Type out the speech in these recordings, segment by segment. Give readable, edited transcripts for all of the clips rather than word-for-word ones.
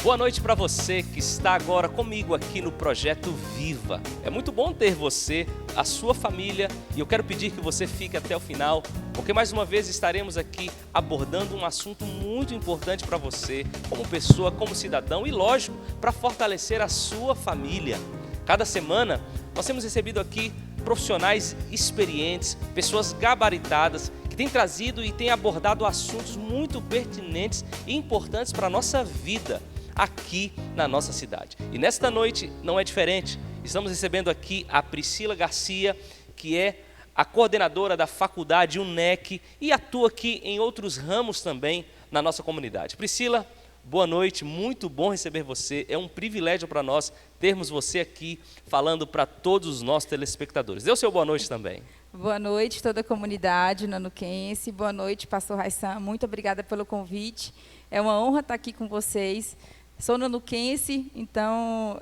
Boa noite para você que está agora comigo aqui no Projeto Viva. É muito bom ter você, a sua família, e eu quero pedir que você fique até o final, porque mais uma vez estaremos aqui abordando um assunto muito importante para você, como pessoa, como cidadão e, lógico, para fortalecer a sua família. Cada semana nós temos recebido aqui profissionais experientes, pessoas gabaritadas, que têm trazido e têm abordado assuntos muito pertinentes e importantes para a nossa vida aqui na nossa cidade. E nesta noite não é diferente. Estamos recebendo aqui a Priscila Garcia, que é a coordenadora da faculdade UNEC e atua aqui em outros ramos também na nossa comunidade. Priscila, boa noite, muito bom receber você. É um privilégio para nós termos você aqui falando para todos os nossos telespectadores. Dê o seu boa noite também. Boa noite, toda a comunidade nanuquense. Boa noite, pastor Raissan. Muito obrigada pelo convite. É uma honra estar aqui com vocês. Sou nanuquense, então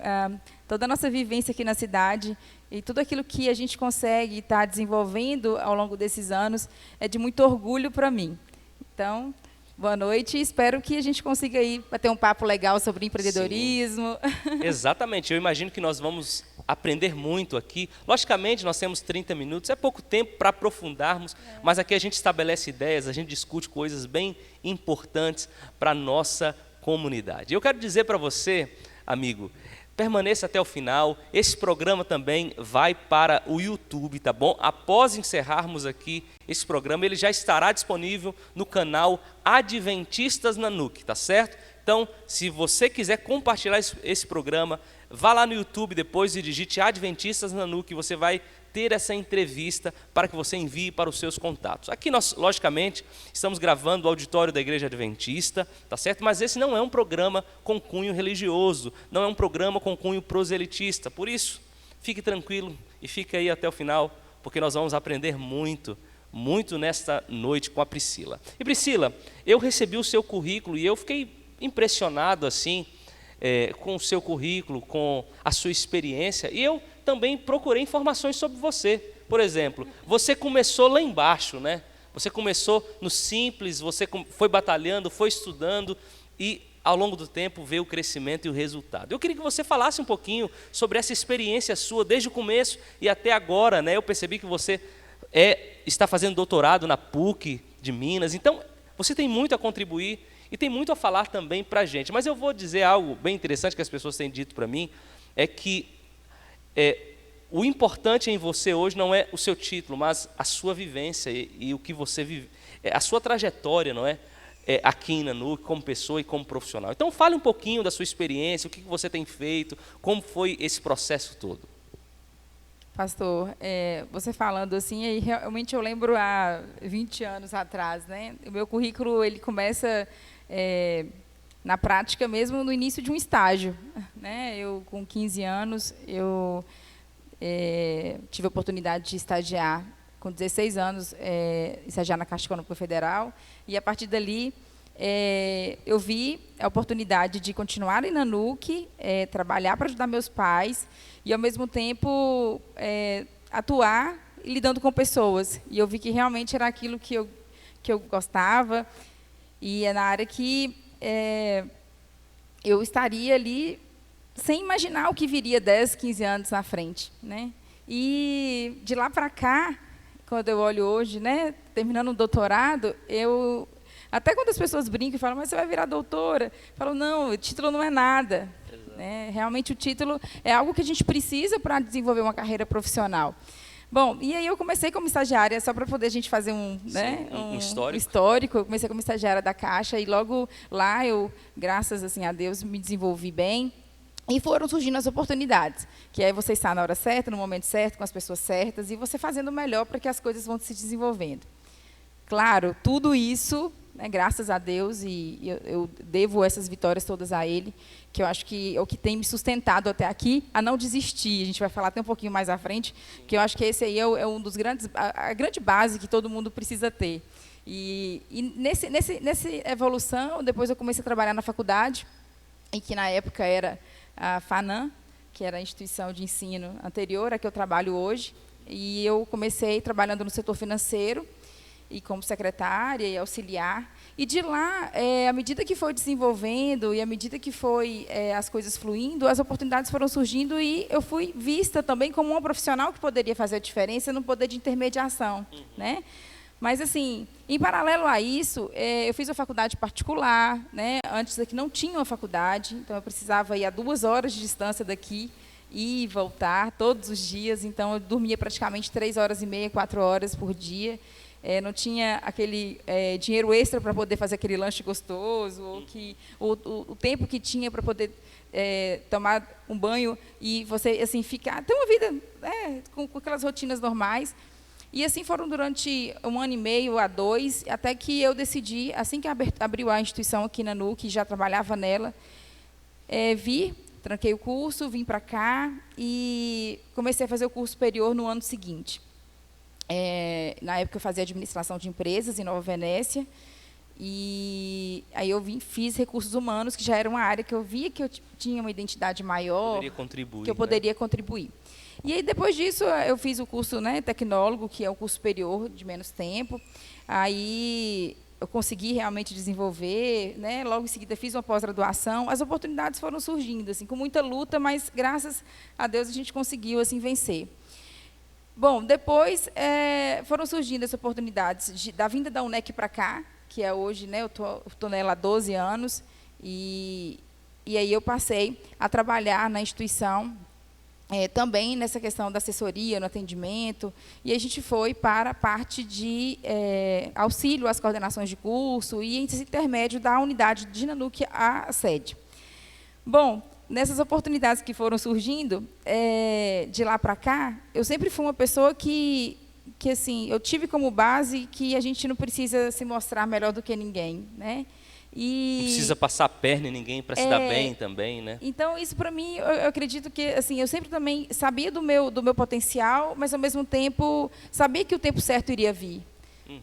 toda a nossa vivência aqui na cidade e tudo aquilo que a gente consegue estar desenvolvendo ao longo desses anos é de muito orgulho para mim. Então, boa noite e espero que a gente consiga aí bater um papo legal sobre empreendedorismo. Sim, exatamente, eu imagino que nós vamos aprender muito aqui. Logicamente, nós temos 30 minutos, é pouco tempo para aprofundarmos, mas aqui a gente estabelece ideias, a gente discute coisas bem importantes para a nossa comunidade. Eu quero dizer para você, amigo, permaneça até o final. Esse programa também vai para o YouTube, tá bom? Após encerrarmos aqui esse programa, ele já estará disponível no canal Adventistas Nanuque, tá certo? Então, se você quiser compartilhar esse programa, vá lá no YouTube depois e digite Adventistas Nanuque, você vai ter essa entrevista para que você envie para os seus contatos. Aqui nós, logicamente, estamos gravando o auditório da Igreja Adventista, tá certo? Mas esse não é um programa com cunho religioso, não é um programa com cunho proselitista. Por isso, fique tranquilo e fique aí até o final, porque nós vamos aprender muito nesta noite com a Priscila. E Priscila, eu recebi o seu currículo e eu fiquei impressionado assim, com o seu currículo, com a sua experiência, e eu também procurei informações sobre você. Por exemplo, você começou lá embaixo, né? Você começou no simples, você foi batalhando, foi estudando e ao longo do tempo veio o crescimento e o resultado. Eu queria que você falasse um pouquinho sobre essa experiência sua desde o começo e até agora, né? Eu percebi que você está fazendo doutorado na PUC de Minas, então você tem muito a contribuir e tem muito a falar também para a gente. Mas eu vou dizer algo bem interessante que as pessoas têm dito para mim, é que o importante em você hoje não é o seu título, mas a sua vivência e o que você vive, a sua trajetória, não é? Aqui em Nanuque, como pessoa e como profissional. Então fale um pouquinho da sua experiência, o que você tem feito, como foi esse processo todo. Pastor, você falando assim, aí realmente eu lembro há 20 anos atrás, né? O meu currículo ele começa na prática mesmo no início de um estágio, né? Eu com 15 anos eu tive a oportunidade de estagiar com 16 anos, estagiar na Caixa Econômica Federal e a partir dali eu vi a oportunidade de continuar em Nanuque, trabalhar para ajudar meus pais e, ao mesmo tempo, atuar lidando com pessoas. E eu vi que realmente era aquilo que eu gostava e é na área que eu estaria ali sem imaginar o que viria 10, 15 anos na frente, né? E de lá para cá, quando eu olho hoje, né, terminando o doutorado, até quando as pessoas brincam e falam, mas você vai virar doutora? Eu falo, não, o título não é nada. Né? Realmente o título é algo que a gente precisa para desenvolver uma carreira profissional. Bom, e aí eu comecei como estagiária, só para poder a gente fazer um histórico. Eu comecei como estagiária da Caixa e logo lá eu, graças assim, a Deus, me desenvolvi bem. E foram surgindo as oportunidades, que é você estar na hora certa, no momento certo, com as pessoas certas, e você fazendo o melhor para que as coisas vão se desenvolvendo. Claro, tudo isso, né, graças a Deus, e eu devo essas vitórias todas a Ele, que eu acho que é o que tem me sustentado até aqui, a não desistir. A gente vai falar até um pouquinho mais à frente, que eu acho que esse aí é um dos grandes, a grande base que todo mundo precisa ter. E nessa evolução, depois eu comecei a trabalhar na faculdade, e que na época era a FANAM, que era a instituição de ensino anterior a que eu trabalho hoje, e eu comecei trabalhando no setor financeiro, e como secretária e auxiliar. E de lá, à medida que foi desenvolvendo e à medida que foi as coisas fluindo, as oportunidades foram surgindo e eu fui vista também como uma profissional que poderia fazer a diferença no poder de intermediação, né? Mas, assim, em paralelo a isso, eu fiz uma faculdade particular, né? Antes aqui não tinha uma faculdade, então eu precisava ir a 2 horas de distância daqui, ir e voltar todos os dias, então eu dormia praticamente 3 horas e meia, 4 horas por dia. Não tinha aquele dinheiro extra para poder fazer aquele lanche gostoso, ou o tempo que tinha para poder tomar um banho e você assim ter uma vida com aquelas rotinas normais. E assim foram durante 1 ano e meio a 2, até que eu decidi, assim que abriu a instituição aqui na NUC, já trabalhava nela, tranquei o curso, vim para cá e comecei a fazer o curso superior no ano seguinte. Na época eu fazia administração de empresas em Nova Venécia, e aí eu fiz recursos humanos, que já era uma área que eu via que eu tinha uma identidade maior, que eu poderia contribuir. E aí, depois disso, eu fiz o curso, né, tecnólogo, que é o curso superior de menos tempo. Aí eu consegui realmente desenvolver, né, logo em seguida fiz uma pós-graduação. As oportunidades foram surgindo, assim, com muita luta, mas graças a Deus a gente conseguiu assim vencer. Bom, depois foram surgindo as oportunidades da vinda da UNEC para cá, que é hoje, né, eu estou nela há 12 anos, e aí eu passei a trabalhar na instituição, também nessa questão da assessoria, no atendimento, e a gente foi para a parte de auxílio às coordenações de curso e esse intermédio da unidade de NUC à sede. Bom, nessas oportunidades que foram surgindo, de lá para cá, eu sempre fui uma pessoa que assim, eu tive como base que a gente não precisa se mostrar melhor do que ninguém, né? Não precisa passar a perna em ninguém para se dar bem também, né? Então, isso para mim, eu acredito que, assim, eu sempre também sabia do meu potencial, mas, ao mesmo tempo, sabia que o tempo certo iria vir.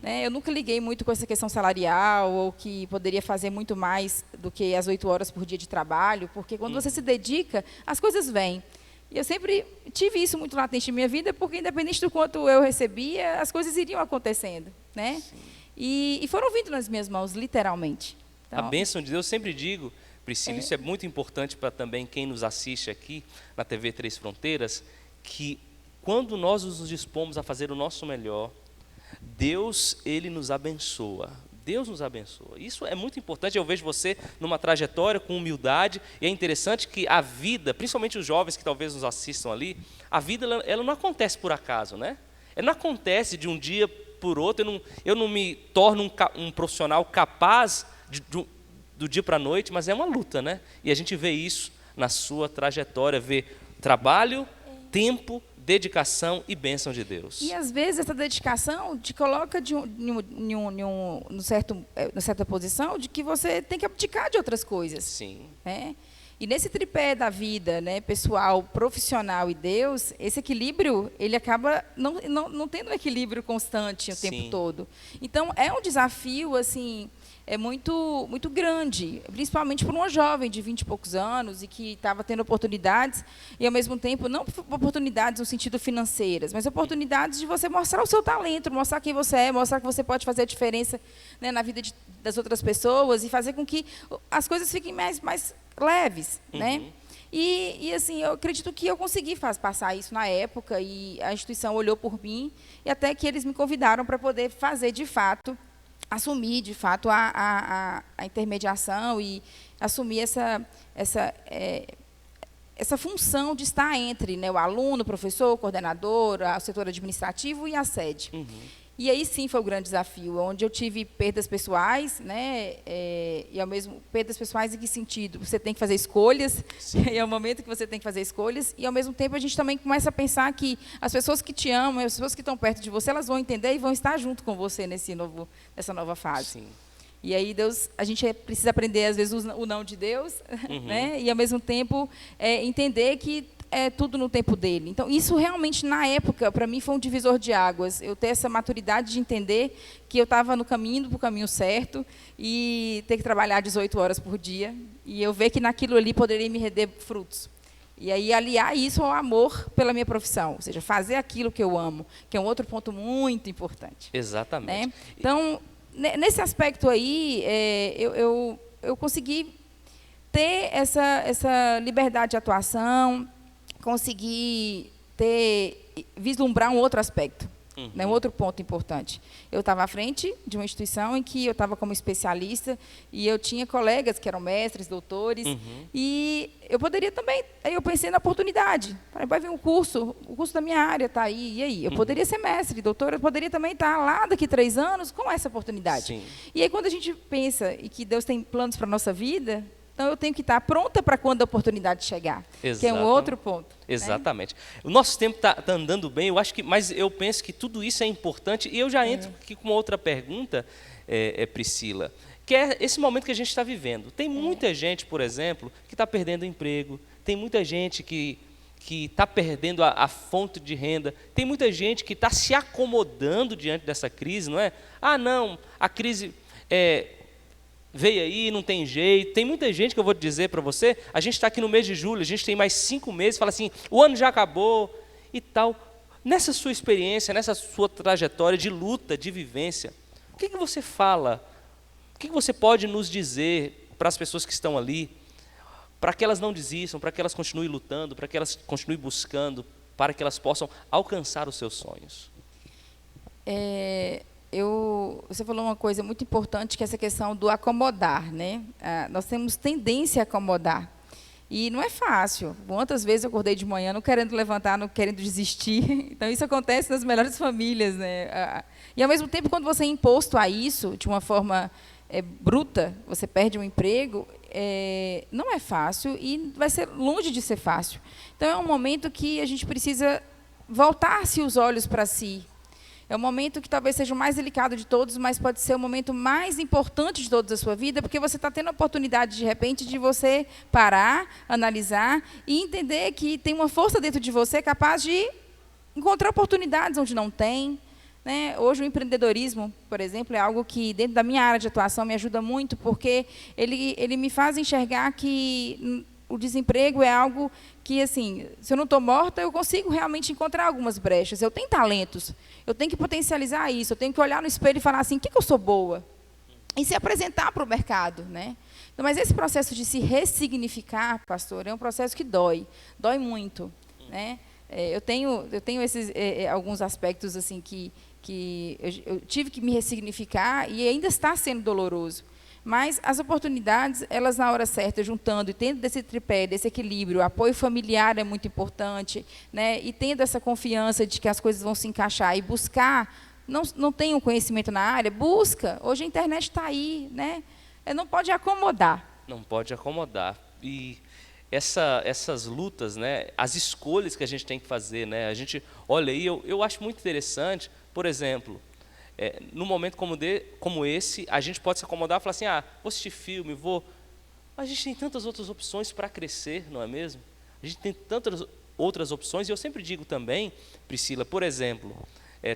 Né? Eu nunca liguei muito com essa questão salarial, ou que poderia fazer muito mais do que as 8 horas por dia de trabalho, porque quando você se dedica, as coisas vêm. E eu sempre tive isso muito latente em minha vida, porque, independente do quanto eu recebia, as coisas iriam acontecendo, né? E foram vindo nas minhas mãos, literalmente. Então, a bênção de Deus, eu sempre digo, Priscila, isso é muito importante para também quem nos assiste aqui na TV Três Fronteiras, que quando nós nos dispomos a fazer o nosso melhor, Deus, Ele nos abençoa. Deus nos abençoa. Isso é muito importante. Eu vejo você numa trajetória com humildade, e é interessante que a vida, principalmente os jovens que talvez nos assistam ali, a vida ela não acontece por acaso, né? Ela não acontece de um dia por outro. Eu não me torno um profissional capaz do dia para a noite, mas é uma luta, né? E a gente vê isso na sua trajetória, vê trabalho, tempo, dedicação e bênção de Deus. E às vezes essa dedicação te coloca numa certa posição de que você tem que abdicar de outras coisas. Sim. Né? E nesse tripé da vida, né, pessoal, profissional e Deus, esse equilíbrio, ele acaba não tendo um equilíbrio constante o tempo todo. Então, é um desafio, assim, muito, muito grande, principalmente para uma jovem de 20 e poucos anos e que estava tendo oportunidades, e, ao mesmo tempo, não oportunidades no sentido financeiras, mas oportunidades de você mostrar o seu talento, mostrar quem você é, mostrar que você pode fazer a diferença, né, na vida das outras pessoas e fazer com que as coisas fiquem mais leves, né? E assim, eu acredito que eu consegui passar isso na época, e a instituição olhou por mim, e até que eles me convidaram para poder fazer, de fato, assumir, de fato, a intermediação e assumir essa função de estar entre, né, o aluno, o professor, o coordenador, o setor administrativo e a sede. E aí sim foi o grande desafio, onde eu tive perdas pessoais, né, e ao mesmo perdas pessoais em que sentido? Você tem que fazer escolhas, e é o momento que você tem que fazer escolhas, e ao mesmo tempo a gente também começa a pensar que as pessoas que te amam, as pessoas que estão perto de você, elas vão entender e vão estar junto com você nessa nova fase. Sim. E aí a gente precisa aprender às vezes o não de Deus, né, e ao mesmo tempo entender que é tudo no tempo dele. Então, isso realmente, na época, para mim, foi um divisor de águas. Eu ter essa maturidade de entender que eu estava no caminho, para o caminho certo, e ter que trabalhar 18 horas por dia, e eu ver que naquilo ali poderia me render frutos. E aí aliar isso ao amor pela minha profissão, ou seja, fazer aquilo que eu amo, que é um outro ponto muito importante. Exatamente. Né? Então, nesse aspecto aí, eu consegui ter essa liberdade de atuação, consegui vislumbrar um outro aspecto. Né, um outro ponto importante. Eu estava à frente de uma instituição em que eu estava como especialista e eu tinha colegas que eram mestres, doutores, e eu poderia também, aí eu pensei na oportunidade. Falei, vai vir o curso da minha área está aí, e aí? Eu poderia ser mestre, doutora, eu poderia também estar lá daqui 3 anos com essa oportunidade. Sim. E aí, quando a gente pensa e que Deus tem planos para a nossa vida, então eu tenho que estar pronta para quando a oportunidade chegar, que é um outro ponto. Exatamente. Né? O nosso tempo está andando bem, mas eu penso que tudo isso é importante, e eu já entro aqui com uma outra pergunta, Priscila, que é esse momento que a gente está vivendo. Tem muita gente, por exemplo, que está perdendo emprego, tem muita gente que está perdendo a fonte de renda, tem muita gente que está se acomodando diante dessa crise, não é? Ah, não, a crise veio aí, não tem jeito. Tem muita gente que eu vou dizer para você, a gente está aqui no mês de julho, a gente tem mais 5 meses, fala assim, o ano já acabou e tal. Nessa sua experiência, nessa sua trajetória de luta, de vivência, o que você fala? O que você pode nos dizer para as pessoas que estão ali, para que elas não desistam, para que elas continuem lutando, para que elas continuem buscando, para que elas possam alcançar os seus sonhos? Você falou uma coisa muito importante, que é essa questão do acomodar, né? Nós temos tendência a acomodar. E não é fácil. Quantas vezes eu acordei de manhã não querendo levantar, não querendo desistir. Então, isso acontece nas melhores famílias, né? E, ao mesmo tempo, quando você é imposto a isso, de uma forma bruta, você perde um emprego, não é fácil e vai ser longe de ser fácil. Então, é um momento que a gente precisa voltar-se os olhos para si. É um momento que talvez seja o mais delicado de todos, mas pode ser o momento mais importante de toda a sua vida, porque você está tendo a oportunidade, de repente, de você parar, analisar e entender que tem uma força dentro de você capaz de encontrar oportunidades onde não tem. Né? Hoje, o empreendedorismo, por exemplo, é algo que, dentro da minha área de atuação, me ajuda muito, porque ele me faz enxergar que o desemprego é algo que, assim, se eu não estou morta, eu consigo realmente encontrar algumas brechas. Eu tenho talentos, eu tenho que potencializar isso, eu tenho que olhar no espelho e falar assim, o que eu sou boa? E se apresentar para o mercado. Né? Então, mas esse processo de se ressignificar, pastor, é um processo que dói muito. Né? Eu tenho alguns aspectos assim que eu tive que me ressignificar e ainda está sendo doloroso. Mas as oportunidades, elas na hora certa, juntando e tendo desse tripé, desse equilíbrio, o apoio familiar é muito importante, né? E tendo essa confiança de que as coisas vão se encaixar e buscar, não tem um conhecimento na área, busca. Hoje a internet está aí, né? Não pode acomodar. Não pode acomodar. E essas lutas, né? As escolhas que a gente tem que fazer, né? A gente olha aí, eu acho muito interessante, por exemplo, num momento como esse, a gente pode se acomodar e falar assim, vou assistir filme, Mas a gente tem tantas outras opções para crescer, não é mesmo? A gente tem tantas outras opções, e eu sempre digo também, Priscila, por exemplo,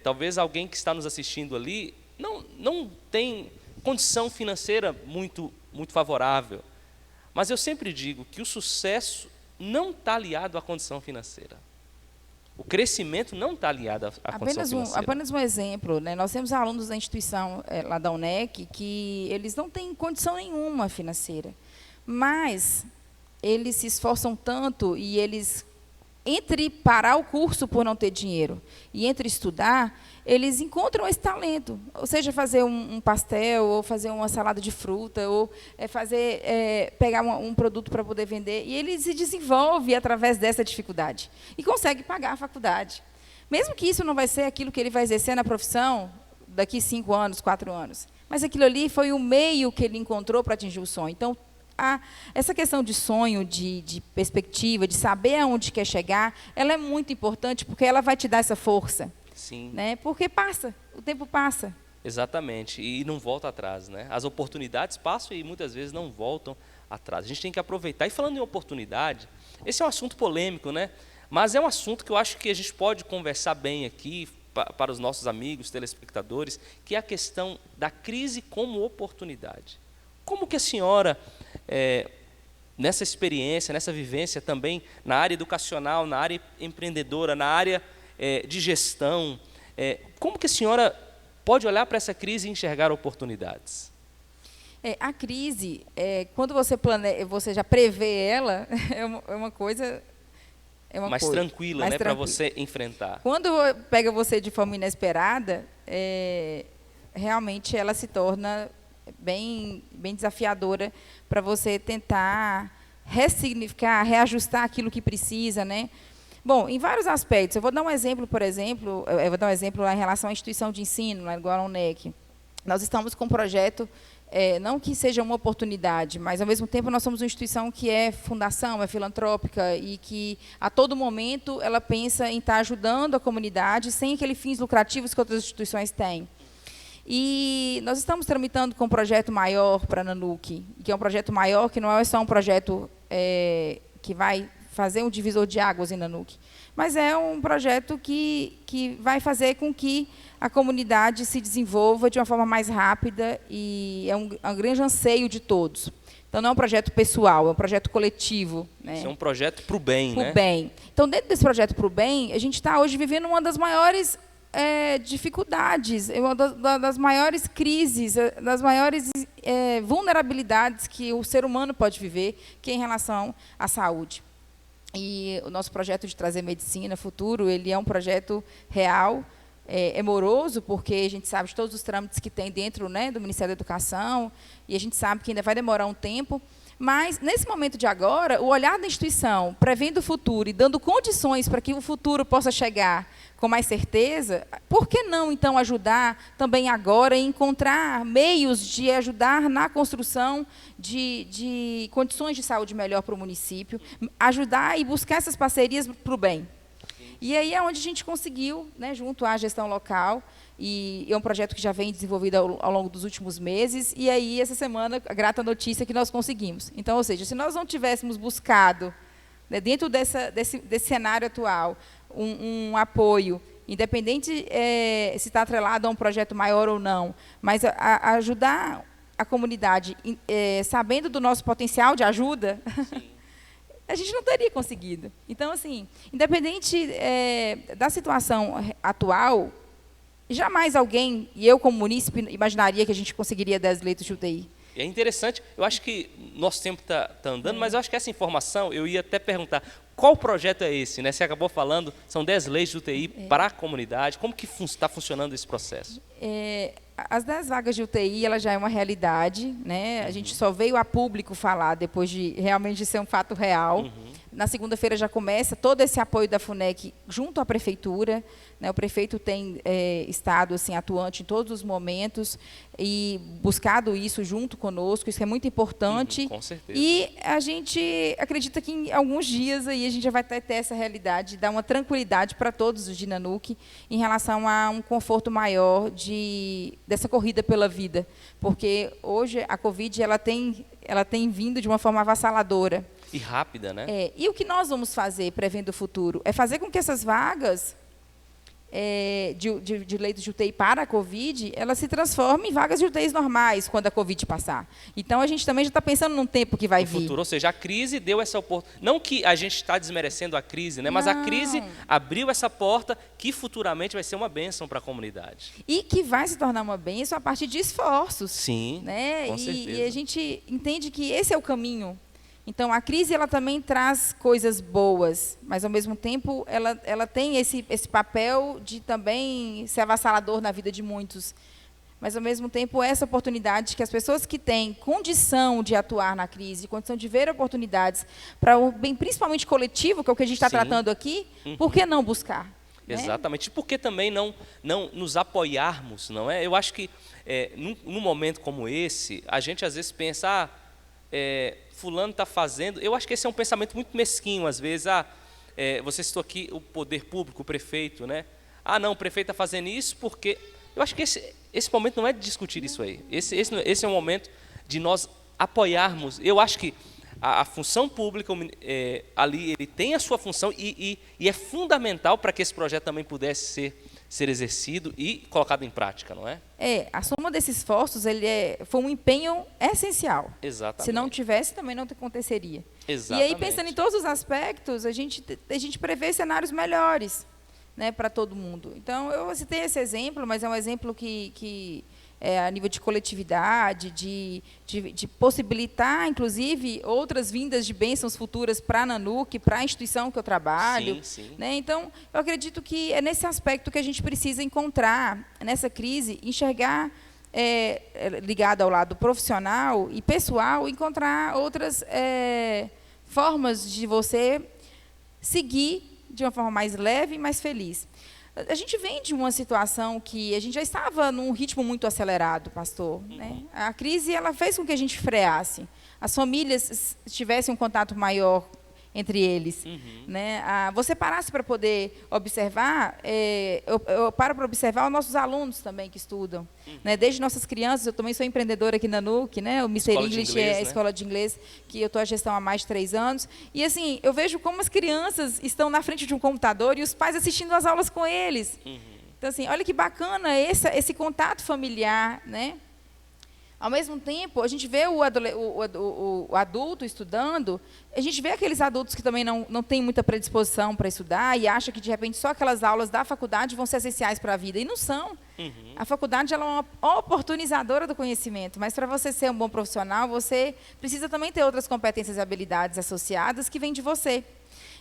talvez alguém que está nos assistindo ali não tem condição financeira muito favorável, mas eu sempre digo que o sucesso não está aliado à condição financeira. O crescimento não está aliado à condição financeira. Apenas um exemplo, né? Nós temos alunos da instituição lá da UNEC que eles não têm condição nenhuma financeira, mas eles se esforçam tanto e eles, entre parar o curso por não ter dinheiro e entre estudar, eles encontram esse talento, ou seja, fazer um pastel, ou fazer uma salada de fruta, ou pegar um produto para poder vender, e ele se desenvolve através dessa dificuldade, e consegue pagar a faculdade. Mesmo que isso não vai ser aquilo que ele vai exercer na profissão daqui 5 anos, 4 anos, mas aquilo ali foi o meio que ele encontrou para atingir o sonho. Então, essa questão de sonho, de perspectiva, de saber aonde quer chegar, ela é muito importante, porque ela vai te dar essa força. Sim. Né? Porque o tempo passa. Exatamente, e não volta atrás. Né? As oportunidades passam e muitas vezes não voltam atrás. A gente tem que aproveitar. E falando em oportunidade, esse é um assunto polêmico, né? Mas é um assunto que eu acho que a gente pode conversar bem aqui para os nossos amigos, telespectadores, que é a questão da crise como oportunidade. Como que a senhora nessa experiência, nessa vivência também na área educacional, na área empreendedora, na área de gestão, como que a senhora pode olhar para essa crise e enxergar oportunidades? A crise, quando você planeja, você já prevê ela, é uma coisa... mais tranquila, né, para você enfrentar. Quando pega você de forma inesperada, realmente ela se torna bem desafiadora para você tentar ressignificar, reajustar aquilo que precisa, né? Bom, em vários aspectos. Eu vou dar um exemplo, em relação à instituição de ensino, lá igual a UNEC. Nós estamos com um projeto, não que seja uma oportunidade, mas, ao mesmo tempo, nós somos uma instituição que é fundação, é filantrópica e que, a todo momento, ela pensa em estar ajudando a comunidade sem aqueles fins lucrativos que outras instituições têm. E nós estamos tramitando com um projeto maior para a Nanuq, que é um projeto maior, que não é só um projeto que vai fazer um divisor de águas em Nanuq, mas é um projeto que vai fazer com que a comunidade se desenvolva de uma forma mais rápida e é um grande anseio de todos. Então, não é um projeto pessoal, é um projeto coletivo. Né? Isso é um projeto para o bem, né? Para o bem. Então, dentro desse projeto para o bem, a gente está hoje vivendo uma das maiores dificuldades, uma das maiores crises, das maiores vulnerabilidades que o ser humano pode viver, que é em relação à saúde. E o nosso projeto de trazer medicina futuro, ele é um projeto real, é moroso, porque a gente sabe de todos os trâmites que tem dentro, né, do Ministério da Educação, e a gente sabe que ainda vai demorar um tempo, mas, nesse momento de agora, o olhar da instituição, prevendo o futuro e dando condições para que o futuro possa chegar com mais certeza, por que não, então, ajudar também agora e encontrar meios de ajudar na construção de condições de saúde melhor para o município, ajudar e buscar essas parcerias para o bem? E aí é onde a gente conseguiu, né, junto à gestão local, e é um projeto que já vem desenvolvido ao longo dos últimos meses, e aí, essa semana, a grata notícia que nós conseguimos. Então, ou seja, se nós não tivéssemos buscado, né, dentro desse cenário atual, um apoio, independente se está atrelado a um projeto maior ou não, mas a ajudar a comunidade, sabendo do nosso potencial de ajuda, a gente não teria conseguido. Então, assim, independente da situação atual, jamais alguém, e eu como munícipe, imaginaria que a gente conseguiria 10 leitos de UTI. É interessante, eu acho que nosso tempo está andando, mas eu acho que essa informação, eu ia até perguntar, qual projeto é esse? Né? Você acabou falando, são 10 leitos de UTI para a comunidade, como que está funcionando esse processo? As 10 vagas de UTI, ela já é uma realidade, né? A gente só veio a público falar depois de realmente ser um fato real. Na segunda-feira já começa todo esse apoio da FUNEC junto à prefeitura, né? O prefeito tem estado assim, atuante em todos os momentos e buscado isso junto conosco, isso é muito importante. Com certeza. E a gente acredita que em alguns dias aí a gente já vai ter essa realidade, dar uma tranquilidade para todos os de Nanuq em relação a um conforto maior dessa corrida pela vida, porque hoje a Covid ela tem vindo de uma forma avassaladora. E rápida, né? E o que nós vamos fazer, prevendo o futuro, é fazer com que essas vagas de leitos de UTI para a Covid, elas se transformem em vagas de UTIs normais quando a Covid passar. Então, a gente também já está pensando num tempo que vai vir. Futuro, ou seja, a crise deu essa oportunidade. Não que a gente está desmerecendo a crise, né? Mas a crise abriu essa porta que futuramente vai ser uma bênção para a comunidade. E que vai se tornar uma bênção a partir de esforços. Sim, né? Com certeza. E a gente entende que esse é o caminho. Então, a crise ela também traz coisas boas, mas, ao mesmo tempo, ela tem esse papel de também ser avassalador na vida de muitos. Mas, ao mesmo tempo, essa oportunidade que as pessoas que têm condição de atuar na crise, condição de ver oportunidades para o bem, principalmente coletivo, que é o que a gente está tratando aqui, por que não buscar? Exatamente. E por que também não nos apoiarmos, não é? Eu acho que, num momento como esse, a gente, às vezes, pensa... fulano está fazendo... Eu acho que esse é um pensamento muito mesquinho, às vezes. Você citou aqui o poder público, o prefeito, né? Não, o prefeito está fazendo isso porque... Eu acho que esse momento não é de discutir isso aí. Esse é o momento de nós apoiarmos. Eu acho que a função pública, ali, ele tem a sua função e é fundamental para que esse projeto também pudesse ser ser exercido e colocado em prática, não é? A soma desses esforços foi um empenho essencial. Exatamente. Se não tivesse, também não aconteceria. Exatamente. E aí, pensando em todos os aspectos, a gente prevê cenários melhores, né, para todo mundo. Então, eu citei esse exemplo, mas é um exemplo que a nível de coletividade, de possibilitar, inclusive, outras vindas de bênçãos futuras para a Nanuc, para a instituição que eu trabalho. Sim, sim. Né? Então, eu acredito que é nesse aspecto que a gente precisa encontrar, nessa crise, enxergar, ligado ao lado profissional e pessoal, encontrar outras formas de você seguir de uma forma mais leve e mais feliz. A gente vem de uma situação que a gente já estava num ritmo muito acelerado, pastor. Né? A crise ela fez com que a gente freasse. As famílias tivessem um contato maior entre eles. Né? Você parasse para poder observar, eu paro para observar os nossos alunos também que estudam. Né? Desde nossas crianças, eu também sou empreendedora aqui na NUC, né? O Mr. English é a escola de inglês, que eu estou à gestão há mais de 3 anos. E assim, eu vejo como as crianças estão na frente de um computador e os pais assistindo às aulas com eles. Então, assim, olha que bacana esse contato familiar, né? Ao mesmo tempo, a gente vê o adulto estudando, a gente vê aqueles adultos que também não têm muita predisposição para estudar e acham que, de repente, só aquelas aulas da faculdade vão ser essenciais para a vida. E não são. A faculdade ela é uma oportunizadora do conhecimento, mas para você ser um bom profissional, você precisa também ter outras competências e habilidades associadas que vêm de você.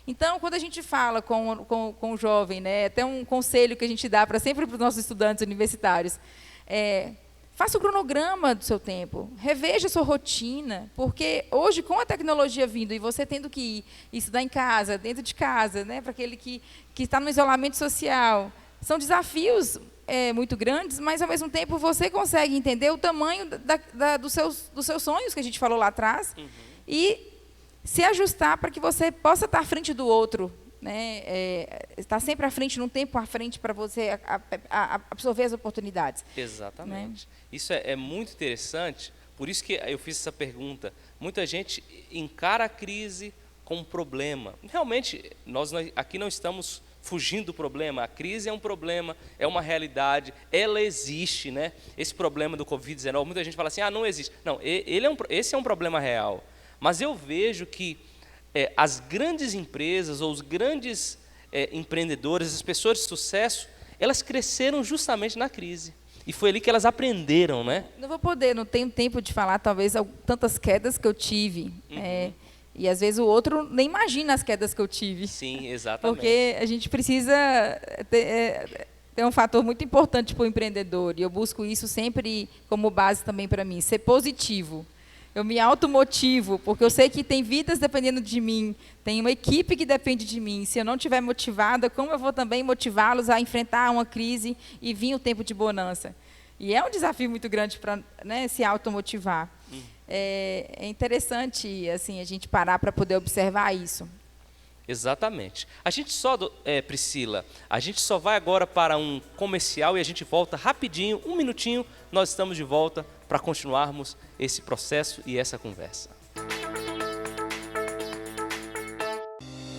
Então, quando a gente fala com o jovem, né, até um conselho que a gente dá sempre para os nossos estudantes universitários, faça o cronograma do seu tempo, reveja a sua rotina, porque hoje, com a tecnologia vindo e você tendo que ir estudar em casa, dentro de casa, né, para aquele que está no isolamento social, são desafios muito grandes, mas, ao mesmo tempo, você consegue entender o tamanho dos seus sonhos, que a gente falou lá atrás, e se ajustar para que você possa estar à frente do outro, né? Estar sempre à frente, num tempo à frente, para você absorver as oportunidades. Exatamente. Né? Isso é muito interessante, por isso que eu fiz essa pergunta. Muita gente encara a crise como um problema. Realmente, nós aqui não estamos fugindo do problema. A crise é um problema, é uma realidade, ela existe, né? Esse problema do Covid-19, muita gente fala assim, não existe. Não, esse é um problema real. Mas eu vejo que as grandes empresas ou os grandes empreendedores, as pessoas de sucesso, elas cresceram justamente na crise. E foi ali que elas aprenderam, né? Não tenho tempo de falar, talvez, tantas quedas que eu tive. E, às vezes, o outro nem imagina as quedas que eu tive. Sim, exatamente. Porque a gente precisa ter um fator muito importante para o empreendedor. E eu busco isso sempre como base também para mim, ser positivo. Eu me automotivo, porque eu sei que tem vidas dependendo de mim, tem uma equipe que depende de mim. Se eu não estiver motivada, como eu vou também motivá-los a enfrentar uma crise e vir o tempo de bonança? E é um desafio muito grande para, né, se automotivar. É interessante assim, a gente parar para poder observar isso. Exatamente. A gente Priscila, a gente só vai agora para um comercial e a gente volta rapidinho, 1 minutinho, nós estamos de volta para continuarmos esse processo e essa conversa.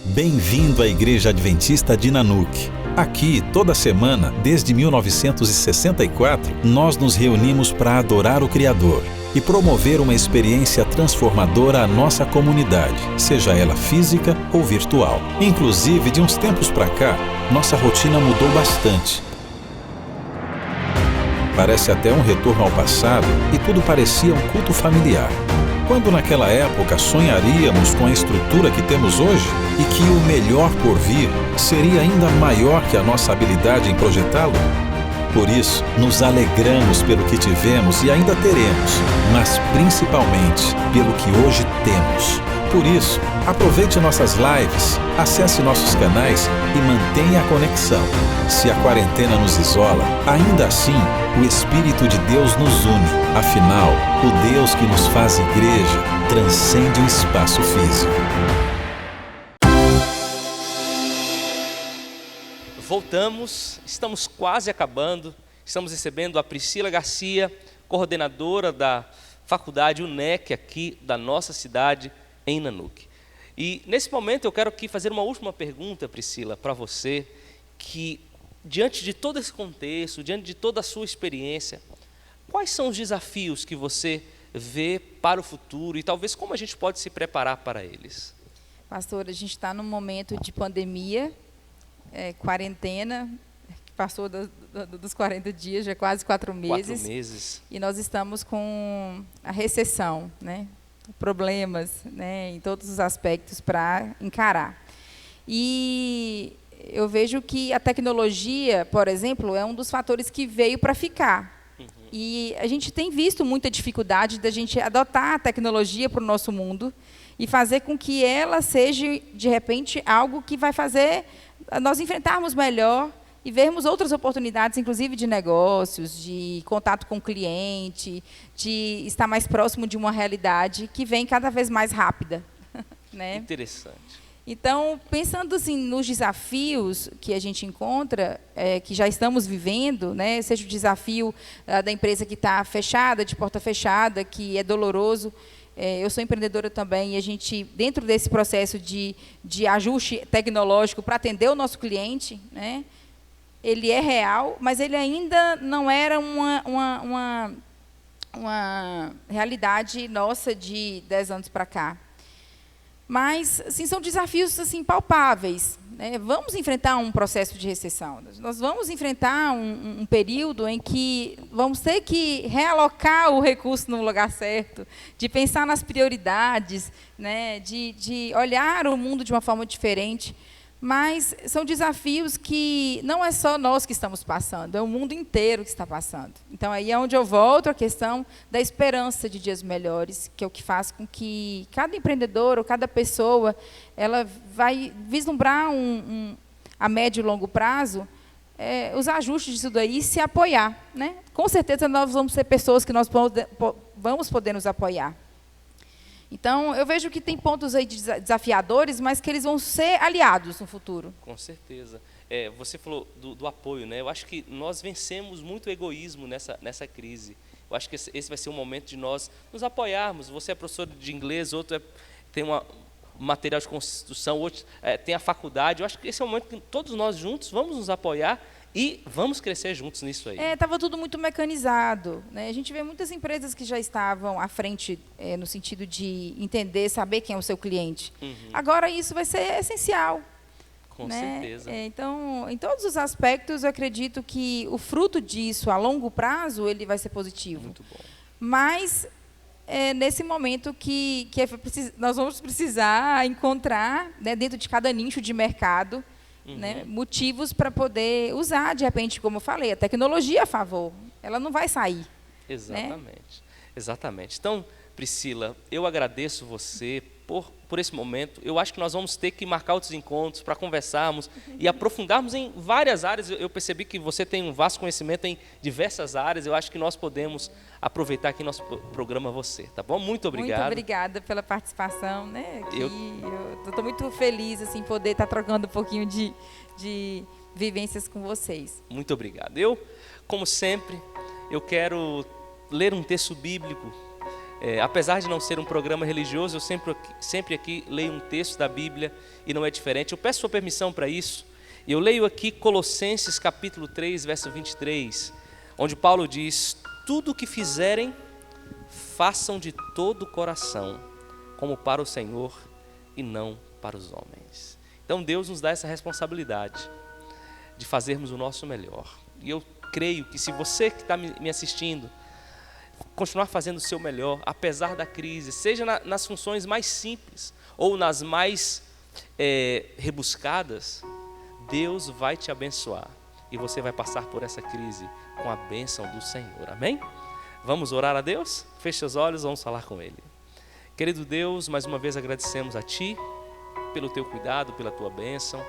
Bem-vindo à Igreja Adventista de Nanuc. Aqui, toda semana, desde 1964, nós nos reunimos para adorar o Criador e promover uma experiência transformadora à nossa comunidade, seja ela física ou virtual. Inclusive, de uns tempos para cá, nossa rotina mudou bastante. Parece até um retorno ao passado e tudo parecia um culto familiar. Quando naquela época sonharíamos com a estrutura que temos hoje e que o melhor por vir seria ainda maior que a nossa habilidade em projetá-lo? Por isso, nos alegramos pelo que tivemos e ainda teremos, mas principalmente pelo que hoje temos. Por isso, aproveite nossas lives, acesse nossos canais e mantenha a conexão. Se a quarentena nos isola, ainda assim, o Espírito de Deus nos une. Afinal, o Deus que nos faz igreja transcende o espaço físico. Voltamos, estamos quase acabando, estamos recebendo a Priscila Garcia, coordenadora da faculdade UNEC aqui da nossa cidade, em Nanuc. E nesse momento eu quero aqui fazer uma última pergunta, Priscila, para você, que diante de todo esse contexto, diante de toda a sua experiência, quais são os desafios que você vê para o futuro e talvez como a gente pode se preparar para eles? Pastor, a gente está num momento de pandemia, quarentena, passou dos 40 dias, já quase 4 meses. 4 meses. E nós estamos com a recessão, né? Problemas, né? Em todos os aspectos para encarar. E eu vejo que a tecnologia, por exemplo, é um dos fatores que veio para ficar. E a gente tem visto muita dificuldade da gente adotar a tecnologia para o nosso mundo e fazer com que ela seja, de repente, algo que vai fazer nós enfrentarmos melhor e vermos outras oportunidades, inclusive de negócios, de contato com o cliente, de estar mais próximo de uma realidade que vem cada vez mais rápida. Né? Interessante. Então, pensando assim, nos desafios que a gente encontra, que já estamos vivendo, né, seja o desafio da empresa que está fechada, de porta fechada, que é doloroso. Eu sou empreendedora também, e a gente, dentro desse processo de ajuste tecnológico para atender o nosso cliente, né, ele é real, mas ele ainda não era uma realidade nossa de 10 anos para cá. Mas, assim, são desafios assim, palpáveis. Né? Vamos enfrentar um processo de recessão. Nós vamos enfrentar um período em que vamos ter que realocar o recurso no lugar certo, de pensar nas prioridades, né? de olhar o mundo de uma forma diferente. Mas são desafios que não é só nós que estamos passando, é o mundo inteiro que está passando. Então, aí é onde eu volto à questão da esperança de dias melhores, que é o que faz com que cada empreendedor ou cada pessoa ela vai vislumbrar a médio e longo prazo os ajustes disso daí e se apoiar. Né? Com certeza, nós vamos ser pessoas que nós vamos poder nos apoiar. Então, eu vejo que tem pontos aí desafiadores, mas que eles vão ser aliados no futuro. Com certeza. Você falou do apoio, né? Eu acho que nós vencemos muito egoísmo nessa crise. Eu acho que esse vai ser um momento de nós nos apoiarmos. Você é professor de inglês, outro tem um material de construção, outro tem a faculdade. Eu acho que esse é o momento que todos nós juntos vamos nos apoiar e vamos crescer juntos nisso aí. Estava tudo muito mecanizado. Né? A gente vê muitas empresas que já estavam à frente no sentido de entender, saber quem é o seu cliente. Uhum. Agora, isso vai ser essencial. Com né? certeza. Então, em todos os aspectos, eu acredito que o fruto disso, a longo prazo, ele vai ser positivo. Muito bom. Mas, nesse momento que nós vamos precisar encontrar, né, dentro de cada nicho de mercado, né, motivos para poder usar, de repente, como eu falei, a tecnologia a favor. Ela não vai sair. Exatamente. Né? Exatamente. Então, Priscila, eu agradeço você por esse momento. Eu acho que nós vamos ter que marcar outros encontros para conversarmos e aprofundarmos em várias áreas. Eu percebi que você tem um vasto conhecimento em diversas áreas. Eu acho que nós podemos aproveitar aqui nosso programa você, tá bom? Muito obrigado. Muito obrigada pela participação, né? Eu estou muito feliz assim poder estar trocando um pouquinho de vivências com vocês. Muito obrigado. Eu, como sempre, eu quero ler um texto bíblico. Apesar de não ser um programa religioso, eu sempre aqui leio um texto da Bíblia e não é diferente. Eu peço sua permissão para isso. Eu leio aqui Colossenses capítulo 3, verso 23, onde Paulo diz: tudo o que fizerem, façam de todo o coração, como para o Senhor e não para os homens. Então Deus nos dá essa responsabilidade de fazermos o nosso melhor. E eu creio que se você que está me assistindo, continuar fazendo o seu melhor, apesar da crise, seja nas funções mais simples ou nas mais rebuscadas, Deus vai te abençoar e você vai passar por essa crise com a bênção do Senhor, amém? Vamos orar a Deus? Feche os olhos, vamos falar com Ele. Querido Deus, mais uma vez agradecemos a Ti pelo Teu cuidado, pela Tua bênção.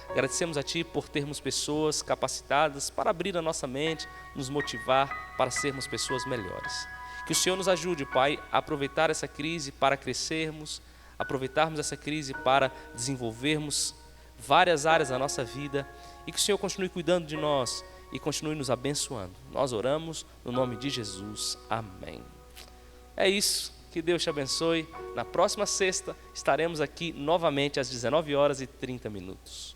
Agradecemos a Ti por termos pessoas capacitadas para abrir a nossa mente, nos motivar para sermos pessoas melhores. Que o Senhor nos ajude, Pai, a aproveitar essa crise para crescermos, aproveitarmos essa crise para desenvolvermos várias áreas da nossa vida e que o Senhor continue cuidando de nós e continue nos abençoando. Nós oramos no nome de Jesus. Amém. É isso. Que Deus te abençoe. Na próxima sexta estaremos aqui novamente às 19h30.